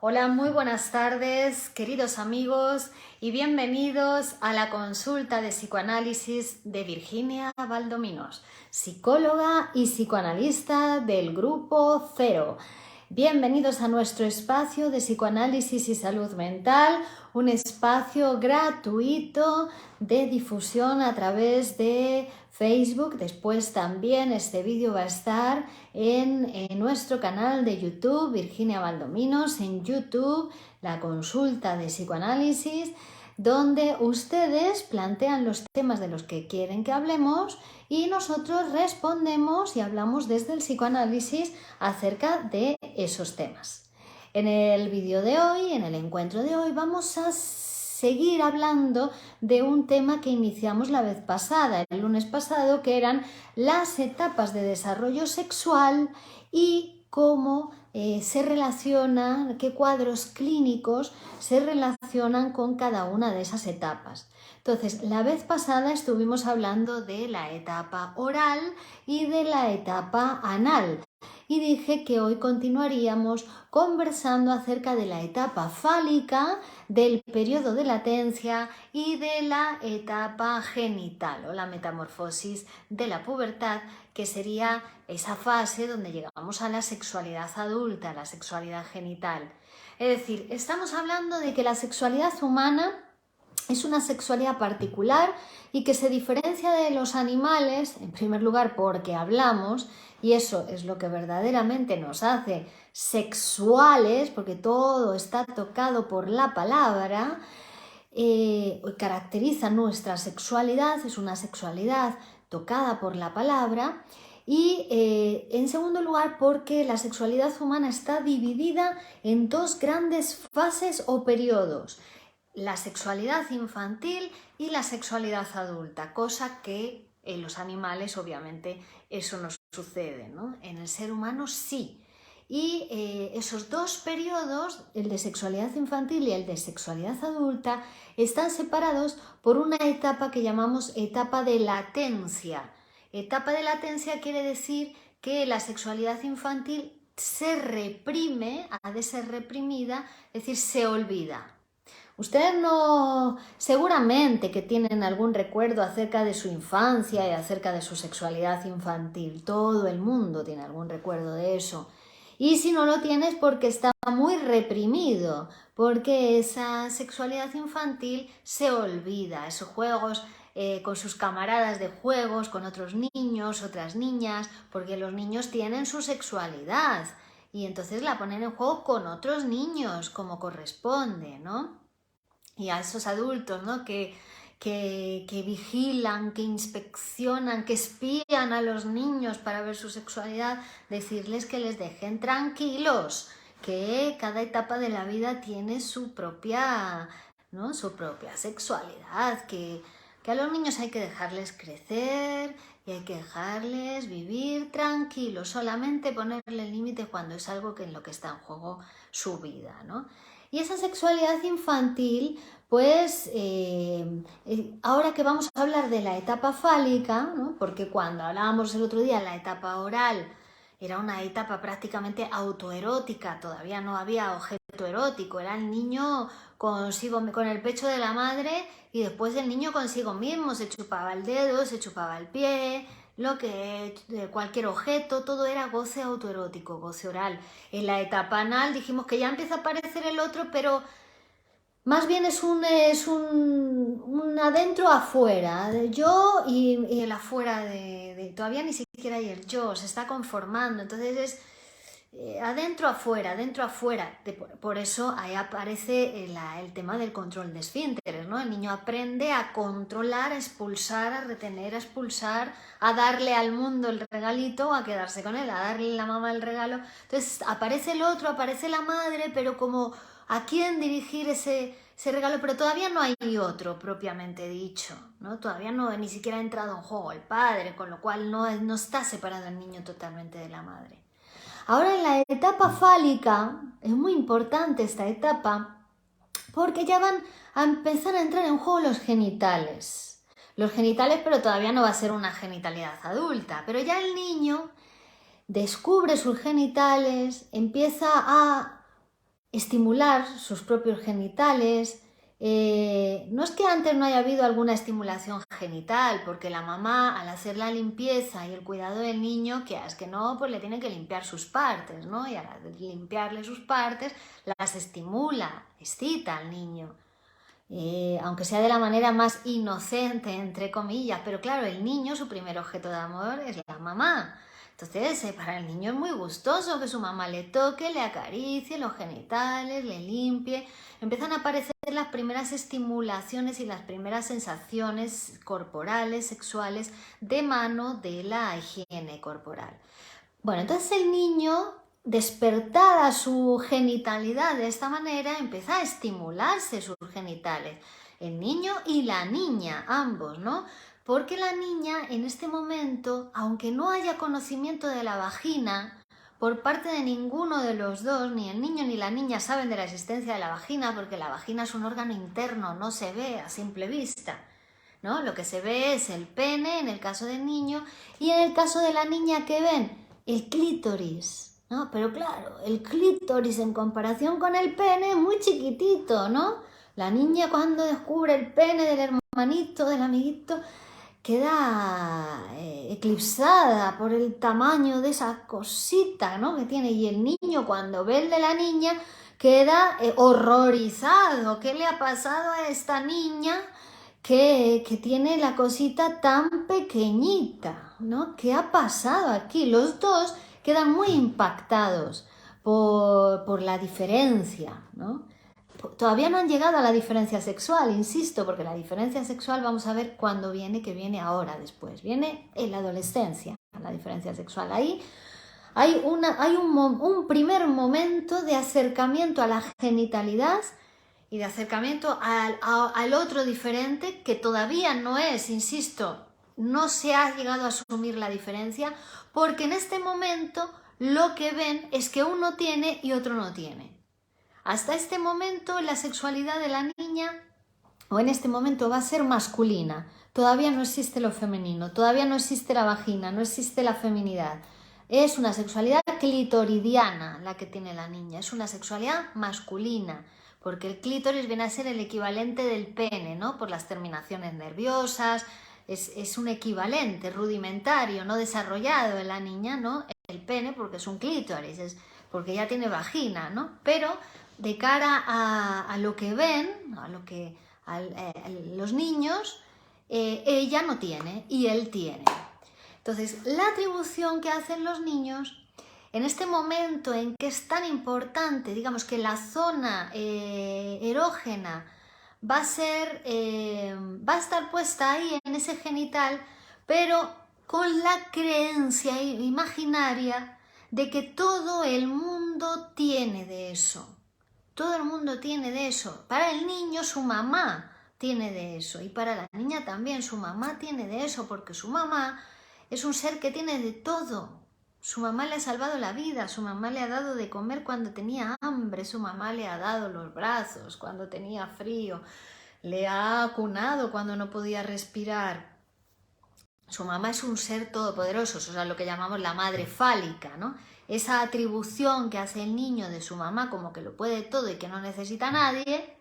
Hola, muy buenas tardes, queridos amigos, y bienvenidos a la consulta de psicoanálisis de Virginia Valdominos, psicóloga y psicoanalista del Grupo Cero. Bienvenidos a nuestro espacio de psicoanálisis y salud mental, un espacio gratuito de difusión a través de Facebook. Después también este vídeo va a estar en nuestro canal de YouTube, Virginia Valdominos, en YouTube, la consulta de psicoanálisis, donde ustedes plantean los temas de los que quieren que hablemos y nosotros respondemos y hablamos desde el psicoanálisis acerca de esos temas. En el vídeo de hoy, en el encuentro de hoy, vamos a seguir hablando de un tema que iniciamos la vez pasada, el lunes pasado, que eran las etapas de desarrollo sexual y cómo se relacionan, qué cuadros clínicos se relacionan con cada una de esas etapas. Entonces, la vez pasada estuvimos hablando de la etapa oral y de la etapa anal. Y dije que hoy continuaríamos conversando acerca de la etapa fálica, del periodo de latencia y de la etapa genital o la metamorfosis de la pubertad, que sería esa fase donde llegamos a la sexualidad adulta, la sexualidad genital. Es decir, estamos hablando de que la sexualidad humana es una sexualidad particular y que se diferencia de los animales, en primer lugar porque hablamos, y eso es lo que verdaderamente nos hace sexuales, porque todo está tocado por la palabra, caracteriza nuestra sexualidad, es una sexualidad tocada por la palabra. Y en segundo lugar porque la sexualidad humana está dividida en dos grandes fases o periodos: la sexualidad infantil y la sexualidad adulta, cosa que en los animales obviamente eso no sucede, ¿no? En el ser humano sí. Y esos dos periodos, el de sexualidad infantil y el de sexualidad adulta, están separados por una etapa que llamamos etapa de latencia. Etapa de latencia quiere decir que la sexualidad infantil se reprime, ha de ser reprimida, es decir, se olvida. Ustedes no, seguramente que tienen algún recuerdo acerca de su infancia y acerca de su sexualidad infantil. Todo el mundo tiene algún recuerdo de eso. Y si no lo tienes, porque está muy reprimido, porque esa sexualidad infantil se olvida, esos juegos con sus camaradas de juegos, con otros niños, otras niñas, porque los niños tienen su sexualidad y entonces la ponen en juego con otros niños, como corresponde, ¿no? Y a esos adultos, ¿no? que vigilan, que inspeccionan, que espían a los niños para ver su sexualidad, decirles que les dejen tranquilos, que cada etapa de la vida tiene su propia, ¿no? su propia sexualidad, que a los niños hay que dejarles crecer y hay que dejarles vivir tranquilos, solamente ponerle límite cuando es algo en lo que está en juego su vida, ¿no? Y esa sexualidad infantil, pues ahora que vamos a hablar de la etapa fálica, ¿no? Porque cuando hablábamos el otro día de la etapa oral, era una etapa prácticamente autoerótica, todavía no había objeto erótico, era el niño consigo, con el pecho de la madre, y después el niño consigo mismo, se chupaba el dedo, se chupaba el pie, cualquier objeto, todo era goce autoerótico, goce oral. En la etapa anal dijimos que ya empieza a aparecer el otro, pero más bien es un adentro afuera, yo y el afuera todavía ni siquiera hay el yo, se está conformando, entonces es adentro afuera, por eso ahí aparece el tema del control de esfínteres, ¿no? El niño aprende a controlar, a expulsar, a retener, a expulsar, a darle al mundo el regalito, a quedarse con él, a darle a la mamá el regalo. Entonces aparece el otro, aparece la madre, pero como a quién dirigir ese regalo, pero todavía no hay otro propiamente dicho, ¿no? Todavía no, ni siquiera ha entrado en juego el padre, con lo cual no está separado el niño totalmente de la madre. Ahora en la etapa fálica, es muy importante esta etapa, porque ya van a empezar a entrar en juego los genitales. Los genitales, pero todavía no va a ser una genitalidad adulta, pero ya el niño descubre sus genitales, empieza a estimular sus propios genitales. No es que antes no haya habido alguna estimulación genital, porque la mamá, al hacer la limpieza y el cuidado del niño, que es que no, pues le tiene que limpiar sus partes, ¿no? Y al limpiarle sus partes, las estimula, excita al niño. Aunque sea de la manera más inocente, entre comillas, pero claro, el niño, su primer objeto de amor es la mamá. Entonces, para el niño es muy gustoso que su mamá le toque, le acaricie los genitales, le limpie. Empiezan a aparecer las primeras estimulaciones y las primeras sensaciones corporales, sexuales, de mano de la higiene corporal. Bueno, entonces el niño, despertada su genitalidad de esta manera, empieza a estimularse sus genitales. El niño y la niña, ambos, ¿no? Porque la niña en este momento, aunque no haya conocimiento de la vagina, por parte de ninguno de los dos, ni el niño ni la niña saben de la existencia de la vagina, porque la vagina es un órgano interno, no se ve a simple vista, ¿no? Lo que se ve es el pene en el caso del niño, y en el caso de la niña, ¿qué ven? El clítoris, ¿no? Pero claro, el clítoris en comparación con el pene es muy chiquitito, ¿no? La niña cuando descubre el pene del hermanito, del amiguito, queda eclipsada por el tamaño de esa cosita, ¿no? Que tiene. Y el niño cuando ve el de la niña queda horrorizado. ¿Qué le ha pasado a esta niña que tiene la cosita tan pequeñita, ¿no? ¿Qué ha pasado aquí? Los dos quedan muy impactados por la diferencia, ¿no? Todavía no han llegado a la diferencia sexual, insisto, porque la diferencia sexual vamos a ver cuándo viene, que viene ahora después. Viene en la adolescencia, la diferencia sexual. Ahí hay un primer momento de acercamiento a la genitalidad y de acercamiento al otro diferente, que todavía no es, insisto, no se ha llegado a asumir la diferencia, porque en este momento lo que ven es que uno tiene y otro no tiene. Hasta este momento la sexualidad de la niña, o en este momento, va a ser masculina. Todavía no existe lo femenino, todavía no existe la vagina, no existe la feminidad. Es una sexualidad clitoridiana la que tiene la niña, es una sexualidad masculina, porque el clítoris viene a ser el equivalente del pene, ¿no? Por las terminaciones nerviosas, es un equivalente rudimentario, no desarrollado en la niña, ¿no? El pene, porque es un clítoris, porque ya tiene vagina, ¿no? Pero de cara a lo que ven, a lo que los niños, ella no tiene y él tiene. Entonces, la atribución que hacen los niños en este momento en que es tan importante, digamos que la zona erógena va a estar puesta ahí en ese genital, pero con la creencia imaginaria de que todo el mundo tiene de eso. Todo el mundo tiene de eso. Para el niño su mamá tiene de eso, y para la niña también su mamá tiene de eso, porque su mamá es un ser que tiene de todo. Su mamá le ha salvado la vida, su mamá le ha dado de comer cuando tenía hambre, su mamá le ha dado los brazos cuando tenía frío, le ha acunado cuando no podía respirar. Su mamá es un ser todopoderoso, o sea, lo que llamamos la madre fálica, ¿no? Esa atribución que hace el niño de su mamá como que lo puede todo y que no necesita a nadie,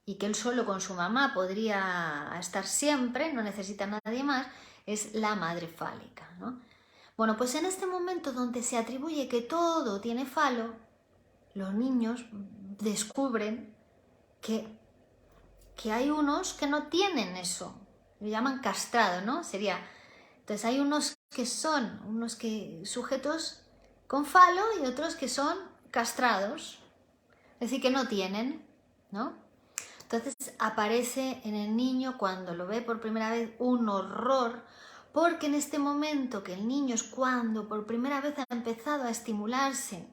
y que él solo con su mamá podría estar siempre, no necesita a nadie más, es la madre fálica, ¿no? Bueno, pues en este momento donde se atribuye que todo tiene falo, los niños descubren que hay unos que no tienen eso, lo llaman castrado, ¿no? Entonces hay unos que son sujetos con falo y otros que son castrados, es decir, que no tienen, ¿no? Entonces aparece en el niño, cuando lo ve por primera vez, un horror, porque en este momento que el niño es cuando por primera vez ha empezado a estimularse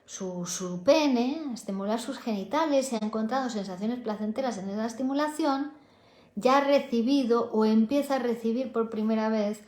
su pene, a estimular sus genitales, y ha encontrado sensaciones placenteras en esa estimulación, ya ha recibido o empieza a recibir por primera vez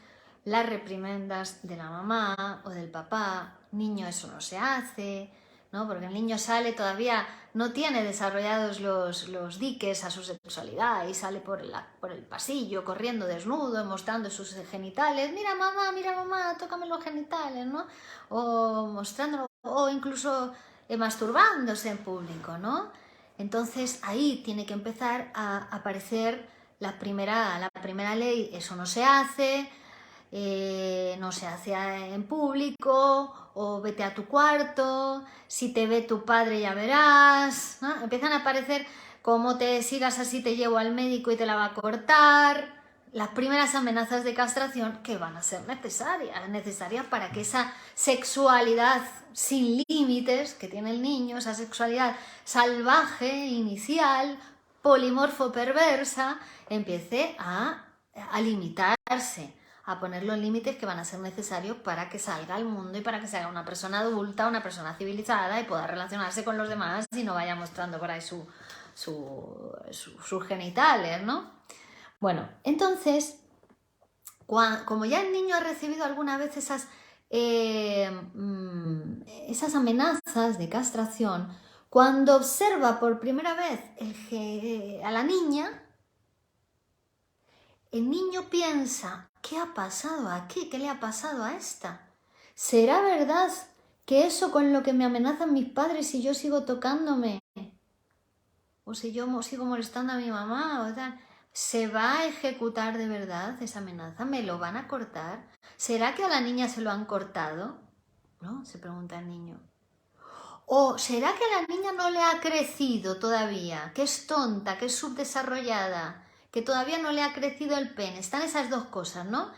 las reprimendas de la mamá o del papá. Niño, eso no se hace, ¿no? Porque el niño sale, todavía no tiene desarrollados los diques a su sexualidad, y sale por el pasillo corriendo desnudo, mostrando sus genitales. Mira mamá, tócame los genitales, ¿no? O mostrándolo, o incluso masturbándose en público, ¿no? Entonces ahí tiene que empezar a aparecer la primera ley, eso no se hace, no se hace en público, o vete a tu cuarto, si te ve tu padre ya verás, ¿no? Empiezan a aparecer, como te sigas así te llevo al médico y te la va a cortar, las primeras amenazas de castración que van a ser necesarias para que esa sexualidad sin límites que tiene el niño, esa sexualidad salvaje, inicial, polimorfo perversa, empiece a limitarse, a poner los límites que van a ser necesarios para que salga al mundo y para que sea una persona adulta, una persona civilizada y pueda relacionarse con los demás y no vaya mostrando por ahí sus genitales, ¿no? Bueno, entonces, como ya el niño ha recibido alguna vez esas amenazas de castración, cuando observa por primera vez a la niña, el niño piensa, ¿qué ha pasado aquí? ¿Qué le ha pasado a esta? ¿Será verdad que eso con lo que me amenazan mis padres si yo sigo tocándome? ¿O si yo sigo molestando a mi mamá? O tal, ¿se va a ejecutar de verdad esa amenaza? ¿Me lo van a cortar? ¿Será que a la niña se lo han cortado? ¿No? Se pregunta el niño. ¿O será que a la niña no le ha crecido todavía? Que es tonta, que es subdesarrollada, que todavía no le ha crecido el pene. Están esas dos cosas, ¿no?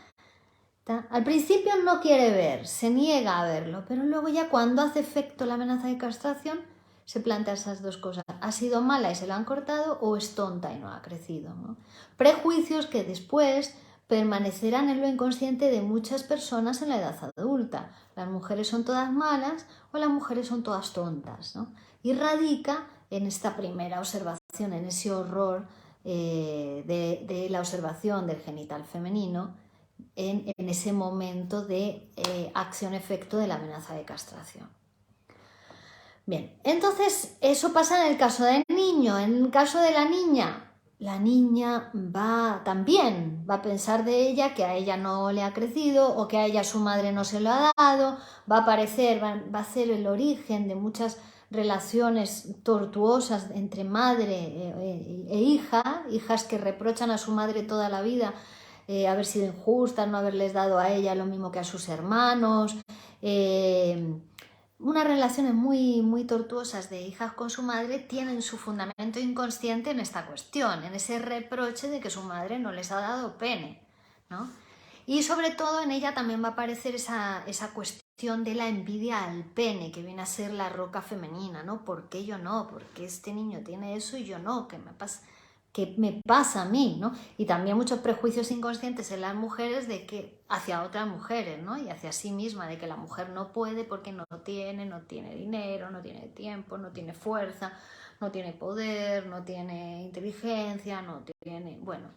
Al principio no quiere ver, se niega a verlo, pero luego ya cuando hace efecto la amenaza de castración se plantea esas dos cosas. ¿Ha sido mala y se lo han cortado o es tonta y no ha crecido, ¿no? Prejuicios que después permanecerán en lo inconsciente de muchas personas en la edad adulta. Las mujeres son todas malas o las mujeres son todas tontas, ¿no? Y radica en esta primera observación, en ese horror de la observación del genital femenino en ese momento de acción-efecto de la amenaza de castración. Bien, entonces eso pasa en el caso del niño. En el caso de la niña también va a pensar de ella que a ella no le ha crecido o que a ella su madre no se lo ha dado, va a ser el origen de muchas relaciones tortuosas entre madre e hijas que reprochan a su madre toda la vida haber sido injustas, no haberles dado a ella lo mismo que a sus hermanos, unas relaciones muy, muy tortuosas de hijas con su madre tienen su fundamento inconsciente en esta cuestión, en ese reproche de que su madre no les ha dado pene, ¿no? Y sobre todo en ella también va a aparecer esa cuestión de la envidia al pene, que viene a ser la roca femenina, ¿no? ¿Por qué yo no? ¿Por qué este niño tiene eso y yo no? ¿Qué me pasa a mí, ¿no? Y también muchos prejuicios inconscientes en las mujeres de que hacia otras mujeres, ¿no? Y hacia sí misma, de que la mujer no puede porque no tiene dinero, no tiene tiempo, no tiene fuerza, no tiene poder, no tiene inteligencia, no tiene... Bueno,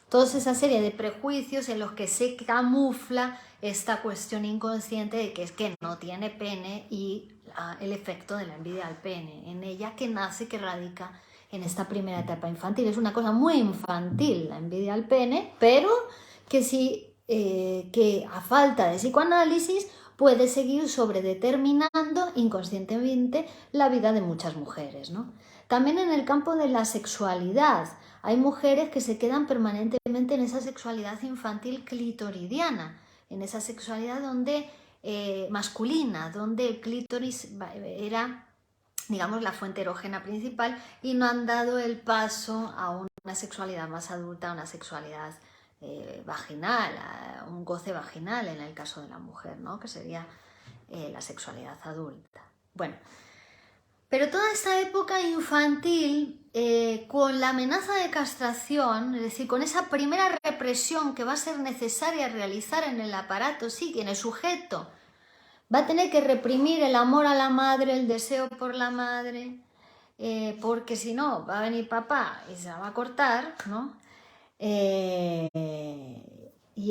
toda esa serie de prejuicios en los que se camufla esta cuestión inconsciente de que es que no tiene pene y el efecto de la envidia al pene en ella que nace, que radica en esta primera etapa infantil. Es una cosa muy infantil la envidia al pene, pero que sí, que a falta de psicoanálisis puede seguir sobredeterminando inconscientemente la vida de muchas mujeres, ¿no? También en el campo de la sexualidad hay mujeres que se quedan permanentemente en esa sexualidad infantil clitoridiana, en esa sexualidad donde masculina, donde el clítoris era, digamos, la fuente erógena principal y no han dado el paso a una sexualidad más adulta, a una sexualidad vaginal, a un goce vaginal en el caso de la mujer, ¿no? Que sería la sexualidad adulta. Bueno, pero toda esta época infantil, con la amenaza de castración, es decir, con esa primera represión que va a ser necesaria realizar en el aparato psíquico, en el sujeto, va a tener que reprimir el amor a la madre, el deseo por la madre, porque si no va a venir papá y se la va a cortar, ¿no? Y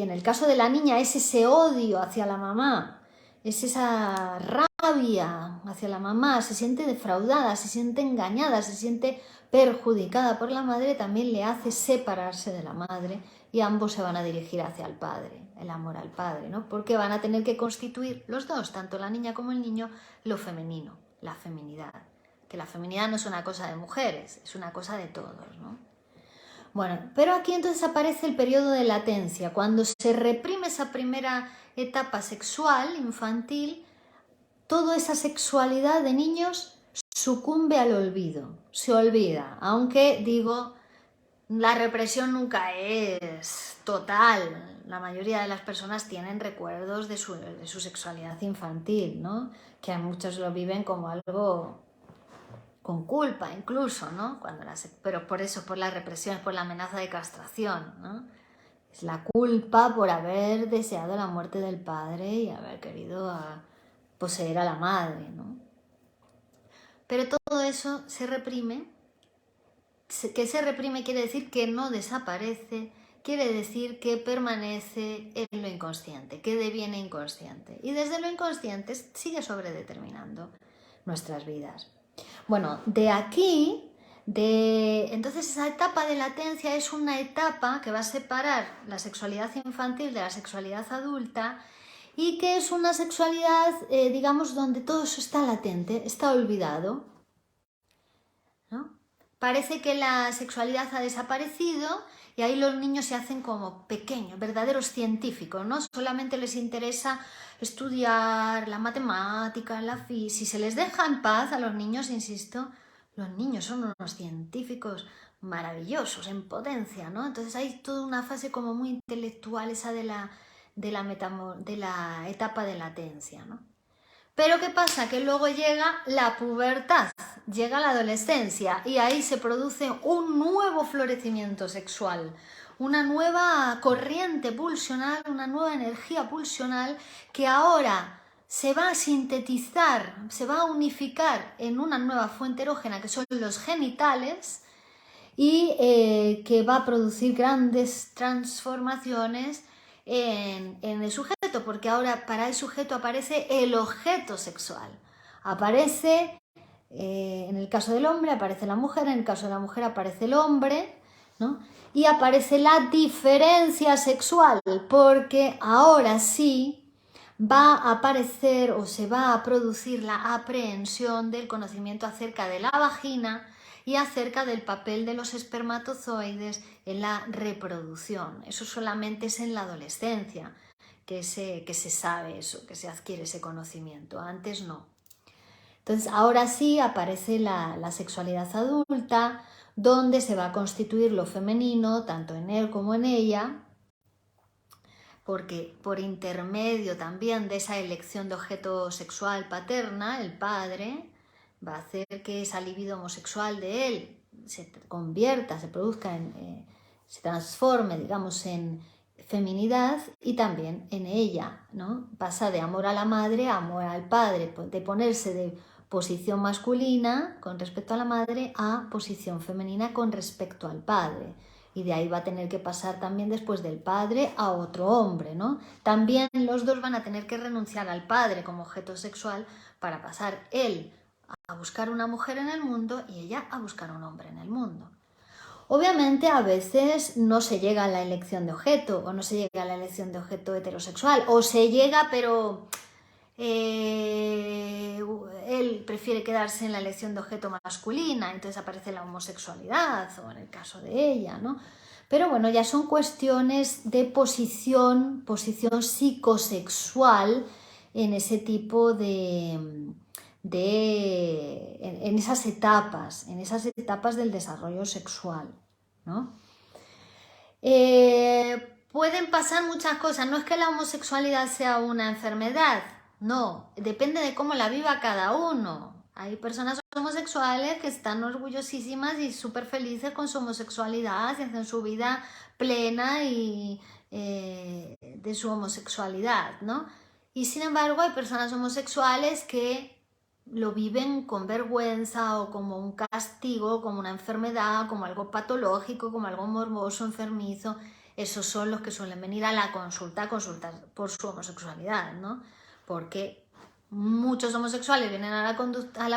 en el caso de la niña es ese odio hacia la mamá, es esa rabia hacia la mamá, se siente defraudada, se siente engañada, se siente perjudicada por la madre, también le hace separarse de la madre y ambos se van a dirigir hacia el padre, el amor al padre, ¿no? Porque van a tener que constituir los dos, tanto la niña como el niño, lo femenino. la feminidad. Que la feminidad no es una cosa de mujeres, es una cosa de todos, ¿no? Bueno, pero aquí entonces aparece el periodo de latencia, cuando se reprime esa primera etapa sexual infantil, toda esa sexualidad de niños sucumbe al olvido, se olvida, aunque digo, la represión nunca es total. La mayoría de las personas tienen recuerdos de su sexualidad infantil, ¿no? Que a muchos lo viven como algo con culpa incluso, ¿no? Pero por eso, por la represión, por la amenaza de castración, ¿no? Es la culpa por haber deseado la muerte del padre y haber querido poseer a la madre, ¿no? Pero todo eso se reprime. Que se reprime quiere decir que no desaparece, quiere decir que permanece en lo inconsciente, que deviene inconsciente. Y desde lo inconsciente sigue sobredeterminando nuestras vidas. Bueno, de aquí, entonces esa etapa de latencia es una etapa que va a separar la sexualidad infantil de la sexualidad adulta y que es una sexualidad, digamos, donde todo eso está latente, está olvidado, ¿no? Parece que la sexualidad ha desaparecido y ahí los niños se hacen como pequeños, verdaderos científicos, ¿no? Solamente les interesa estudiar la matemática, la física. Si se les deja en paz a los niños, insisto, los niños son unos científicos maravillosos, en potencia, ¿no? Entonces hay toda una fase como muy intelectual esa de la etapa de latencia, ¿no? Pero ¿qué pasa? Que luego llega la pubertad, llega la adolescencia y ahí se produce un nuevo florecimiento sexual, una nueva corriente pulsional, una nueva energía pulsional que ahora se va a sintetizar, se va a unificar en una nueva fuente erógena que son los genitales y que va a producir grandes transformaciones en el sujeto, porque ahora para el sujeto aparece el objeto sexual. Aparece, en el caso del hombre aparece la mujer, en el caso de la mujer aparece el hombre, ¿no? Y aparece la diferencia sexual, porque ahora sí va a aparecer o se va a producir la aprehensión del conocimiento acerca de la vagina y acerca del papel de los espermatozoides en la reproducción. Eso solamente es en la adolescencia que se sabe eso, que se adquiere ese conocimiento. Antes no. Entonces ahora sí aparece la sexualidad adulta, donde se va a constituir lo femenino, tanto en él como en ella, porque por intermedio también de esa elección de objeto sexual paterna, el padre va a hacer que esa libido homosexual de él se convierta, se produzca, se transforme, digamos, en feminidad y también en ella, ¿no? Pasa de amor a la madre a amor al padre, de ponerse de posición masculina con respecto a la madre a posición femenina con respecto al padre. Y de ahí va a tener que pasar también después del padre a otro hombre, ¿no? También los dos van a tener que renunciar al padre como objeto sexual para pasar él a buscar una mujer en el mundo y ella a buscar un hombre en el mundo. Obviamente a veces no se llega a la elección de objeto o no se llega a la elección de objeto heterosexual o se llega pero él prefiere quedarse en la elección de objeto masculina, entonces aparece la homosexualidad o en el caso de ella, ¿no? Pero bueno, ya son cuestiones de posición psicosexual en ese tipo en esas etapas del desarrollo sexual, ¿no? Pueden pasar muchas cosas, no es que la homosexualidad sea una enfermedad, no, depende de cómo la viva cada uno. Hay personas homosexuales que están orgullosísimas y súper felices con su homosexualidad y hacen su vida plena y de su homosexualidad, ¿no? Y sin embargo hay personas homosexuales que lo viven con vergüenza o como un castigo, como una enfermedad, como algo patológico, como algo morboso, enfermizo. Esos son los que suelen venir a la consulta a consultar por su homosexualidad, ¿no? Porque muchos homosexuales vienen a la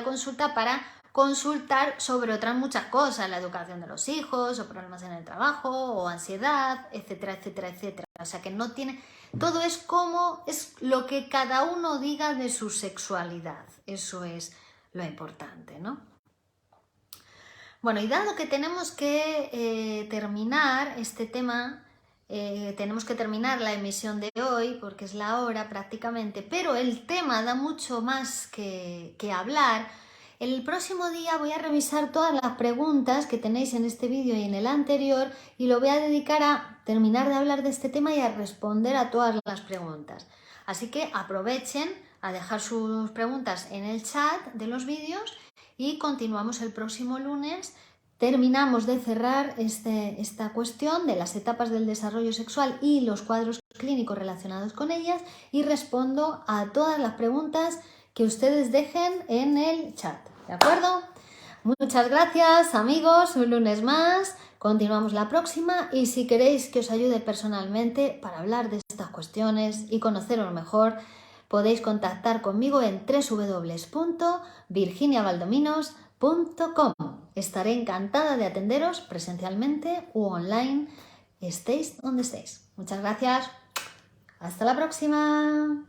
consulta para consultar sobre otras muchas cosas, la educación de los hijos, o problemas en el trabajo, o ansiedad, etcétera, etcétera, etcétera. O sea que no tiene... Todo es como es lo que cada uno diga de su sexualidad. Eso es lo importante, ¿no? Bueno, y dado que tenemos que terminar este tema, tenemos que terminar la emisión de hoy porque es la hora prácticamente, pero el tema da mucho más que hablar. El próximo día voy a revisar todas las preguntas que tenéis en este vídeo y en el anterior y lo voy a dedicar a terminar de hablar de este tema y a responder a todas las preguntas. Así que aprovechen a dejar sus preguntas en el chat de los vídeos y continuamos el próximo lunes. Terminamos de cerrar esta cuestión de las etapas del desarrollo sexual y los cuadros clínicos relacionados con ellas y respondo a todas las preguntas que ustedes dejen en el chat, ¿de acuerdo? Muchas gracias, amigos, un lunes más, continuamos la próxima y si queréis que os ayude personalmente para hablar de estas cuestiones y conoceros mejor, podéis contactar conmigo en www.virginiabaldominos.com. Estaré encantada de atenderos presencialmente u online, estéis donde estéis. Muchas gracias. Hasta la próxima.